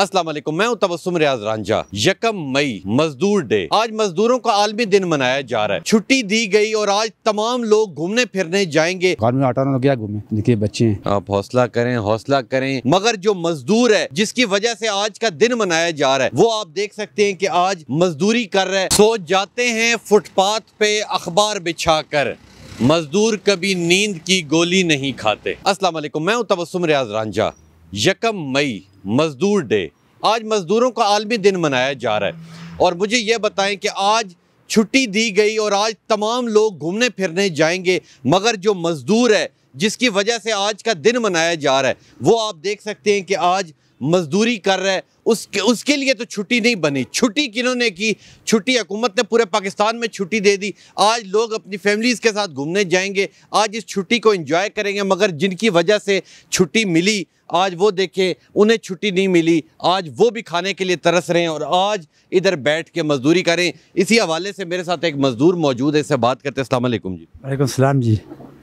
अस्सलाम वालेकुम, मैं हूं तबस्सुम रियाज रांझा। 1 मई मजदूर डे। आज मजदूरों का आलमी दिन मनाया जा रहा है। छुट्टी दी गई और आज तमाम लोग घूमने फिरने जाएंगे। घर में 18 लोग क्या घूमे, देखिए बच्चे हैं। आप हौसला करें, मगर जो मजदूर है जिसकी वजह से आज का दिन मनाया जा रहा है, वो आप देख सकते हैं कि आज मजदूरी कर रहे हैं। सो जाते हैं फुटपाथ पे अखबार बिछा कर, मजदूर कभी नींद की गोली नहीं खाते। अस्सलाम वालेकुम, मैं हूं तबस्सुम रियाज रांझा। 1 मई मजदूर डे। आज मजदूरों का आलमी दिन मनाया जा रहा है और मुझे ये बताएं कि आज छुट्टी दी गई और आज तमाम लोग घूमने फिरने जाएंगे, मगर जो मजदूर है जिसकी वजह से आज का दिन मनाया जा रहा है, वो आप देख सकते हैं कि आज मजदूरी कर रहा है। उसके लिए तो छुट्टी नहीं बनी। छुट्टी किन्होंने की? छुट्टी हुकूमत ने पूरे पाकिस्तान में छुट्टी दे दी। आज लोग अपनी फैमिलीज़ के साथ घूमने जाएंगे, आज इस छुट्टी को एंजॉय करेंगे, मगर जिनकी वजह से छुट्टी मिली आज वो देखें उन्हें छुट्टी नहीं मिली। आज वो भी खाने के लिए तरस रहे हैं और आज इधर बैठ के मजदूरी करें। इसी हवाले से मेरे साथ एक मजदूर मौजूद है, इससे बात करते हैं। अस्सलाम वालेकुम जी। वालेकुम सलाम जी।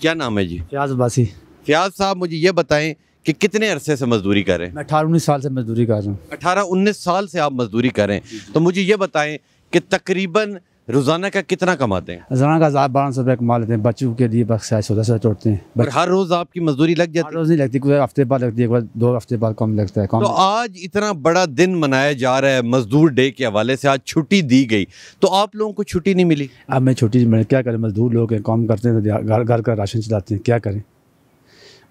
क्या नाम है जी? फ्याज अब्बासी। फ्याज साहब, मुझे ये बताएं कि कितने अरसे से मजदूरी कर रहे हैं? मैं 18-19 साल से मजदूरी कर रहा हूँ। 18-19 साल से आप मजदूरी कर रहे हैं, तो मुझे ये बताएं कि तकरीबन रोजाना का कितना कमाते हैं? रोजाना का 1200 रुपये कमा लेते हैं। बच्चों के लिए बस 1400 तोड़ते हैं। और हर रोज आपकी मजदूरी लग जाती है? रोज नहीं लगती, कोई हफ्ते बाद लगती है, 2 हफ्ते बाद कम लगता है। तो आज इतना बड़ा दिन मनाया जा रहा है मजदूर डे के हवाले से, आज छुट्टी दी गई, तो आप लोगों को छुट्टी नहीं मिली? अब मैं छुट्टी क्या करें, मजदूर लोग हैं, काम करते हैं तो घर का राशन चलाते हैं, क्या करें।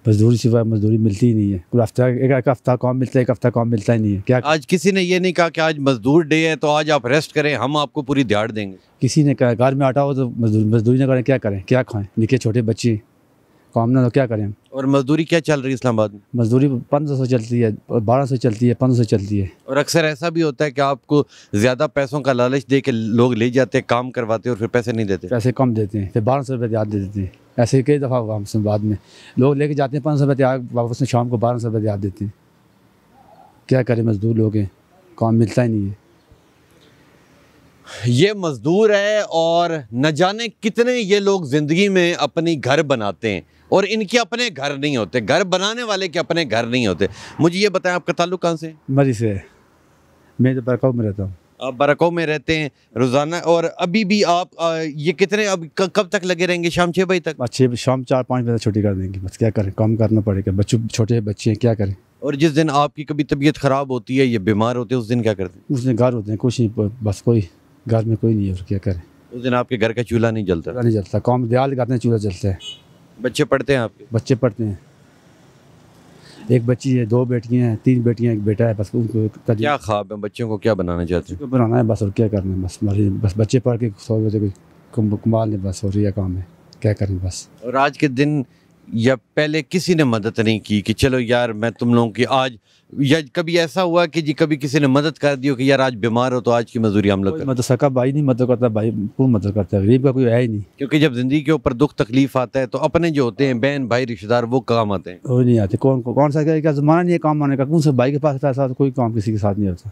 मजदूरी सिवाय मजदूरी मिलती ही नहीं है। कोई हफ्ता एक हफ्ता काम मिलता है, एक हफ्ता काम मिलता ही नहीं है। क्या आज किसी ने ये नहीं कहा कि आज मजदूर डे है तो आज आप रेस्ट करें, हम आपको पूरी दिहाड़ देंगे? किसी ने कहा घर में आटा हो तो मजदूरी ना करें, क्या करें, क्या खाएं, निके छोटे बच्चे काम ना तो क्या करें। और मजदूरी क्या चल रही है इस्लामाबाद में? मजदूरी 1500 चलती है, 1200 चलती है, 1500 चलती है। और अक्सर ऐसा भी होता है कि आपको ज़्यादा पैसों का लालच दे के लोग ले जाते हैं, काम करवाते हैं और फिर पैसे नहीं देते। पैसे कम देते हैं, फिर 1200 रुपये याद दे देते हैं। ऐसे कई दफ़ा हुआ हमसे, बाद में लोग लेके जाते हैं 500 रुपये, वापस में शाम को 1200 रुपये याद देते हैं। क्या करें, मजदूर लोग हैं, काम मिलता ही नहीं है। ये मजदूर है और न जाने कितने ये लोग ज़िंदगी में अपनी घर बनाते हैं और इनके अपने घर नहीं होते, घर बनाने वाले के अपने घर नहीं होते। मुझे ये बताएं, आपका ताल्लुक कहाँ से है? मरी से है। मैं तो बरकाऊ में रहता हूँ। आप बरकाऊ में रहते हैं रोज़ाना, और अभी भी आप ये कितने अब कब तक लगे रहेंगे? शाम 6 बजे तक? शाम 4-5 बजे छुट्टी कर देंगे, बस क्या करें, काम करना पड़ेगा। बच्चों छोटे बच्चे हैं, क्या करें। और जिस दिन आपकी कभी तबीयत ख़राब होती है, ये बीमार होते हैं, उस दिन क्या करते हैं? उस दिन घर होते हैं, कुछ नहीं, बस कोई घर में कोई नहीं है, और क्या करें। उस दिन आपके घर का चूल्हा नहीं जलता? नहीं जलता, काम दियाल लगाते हैं, चूल्हा जलता है। बच्चे पढ़ते हैं आपके? बच्चे पढ़ते हैं, एक बच्ची है, 2 बेटियां हैं, 3 बेटियां, एक बेटा है। बस उनको क्या ख्वाब है, बच्चों को क्या बनाना चाहते हैं? बनाना है बस, और क्या करना है। बस बच्चे पढ़ के 100 बजे कमाल ने, बस, और यह काम है, क्या करें बस। और आज के दिन या पहले किसी ने मदद नहीं की कि चलो यार मैं तुम लोगों की आज, या कभी ऐसा हुआ कि जी कभी किसी ने मदद कर दी हो कि यार आज बीमार हो तो आज की मजदूरी हम लोग? मदद सका भाई नहीं मदद करता, भाई कौन मदद करता है, गरीब का कोई है ही नहीं। क्योंकि जब जिंदगी के ऊपर दुख तकलीफ आता है तो अपने जो होते हैं बहन भाई रिश्तेदार वो काम आते हैं। वो नहीं आते। कौन सा क्या ज़माना नहीं है काम आने का, कौन सा भाई के पास ऐसा कोई काम किसी के साथ नहीं होता।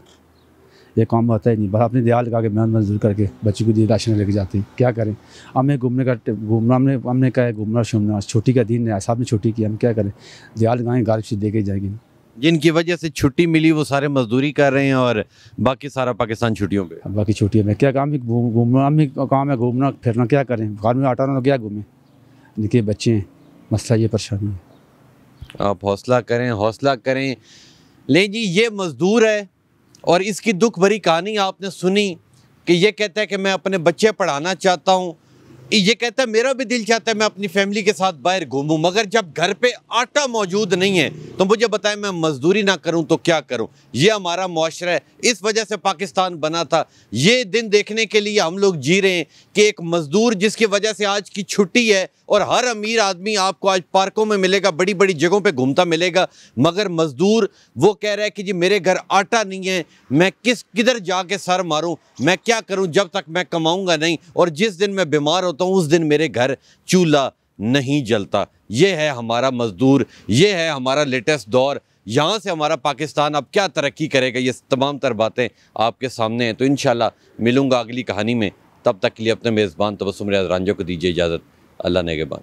ये काम होता ही नहीं, बस अपने दियाल लगा के मेहनत मजदूर करके बच्ची को दिए राशन लेके जाते हैं, क्या करें। हमें घूमना हमने क्या है, घूमना शूमना, छुट्टी का दिन है, साहब ने छुट्टी की, हम क्या करें, दियाल लगाएँ, घर से दे के जाएंगे। जिनकी वजह से छुट्टी मिली वो सारे मजदूरी कर रहे हैं और बाकी सारा पाकिस्तान छुट्टियों पे। बाकी छुट्टियों में क्या काम, घूमना हमें काम है, घूमना फिरना, क्या करें। घर में 18 लोग क्या घूमें, देखिए बच्चे हैं, मसला ये परेशानी है। आप हौसला करें। ले जी, ये मजदूर है और इसकी दुख भरी कहानी आपने सुनी कि ये कहता है कि मैं अपने बच्चे पढ़ाना चाहता हूँ। ये कहता है मेरा भी दिल चाहता है मैं अपनी फैमिली के साथ बाहर घूमूं, मगर जब घर पे आटा मौजूद नहीं है तो मुझे बताएं मैं मजदूरी ना करूं तो क्या करूं। ये हमारा मुआशरा है, इस वजह से पाकिस्तान बना था। ये दिन देखने के लिए हम लोग जी रहे हैं कि एक मजदूर जिसकी वजह से आज की छुट्टी है और हर अमीर आदमी आपको आज पार्कों में मिलेगा, बड़ी बड़ी जगहों पे घूमता मिलेगा, मगर मजदूर वो कह रहा है कि जी मेरे घर आटा नहीं है, मैं किधर जाके सर मारूं, मैं क्या करूं जब तक मैं कमाऊंगा नहीं, और जिस दिन मैं बीमार होता हूं उस दिन मेरे घर चूल्हा नहीं जलता। ये है हमारा मजदूर, ये है हमारा लेटेस्ट दौर। यहाँ से हमारा पाकिस्तान अब क्या तरक्की करेगा, ये तमाम तर बातें आपके सामने हैं। तो इंशाल्लाह मिलूंगा अगली कहानी में, तब तक के लिए अपने मेज़बान तबस्सुम रियाज रांझा को दीजिए इजाज़त। अल्लाह नेगेबान।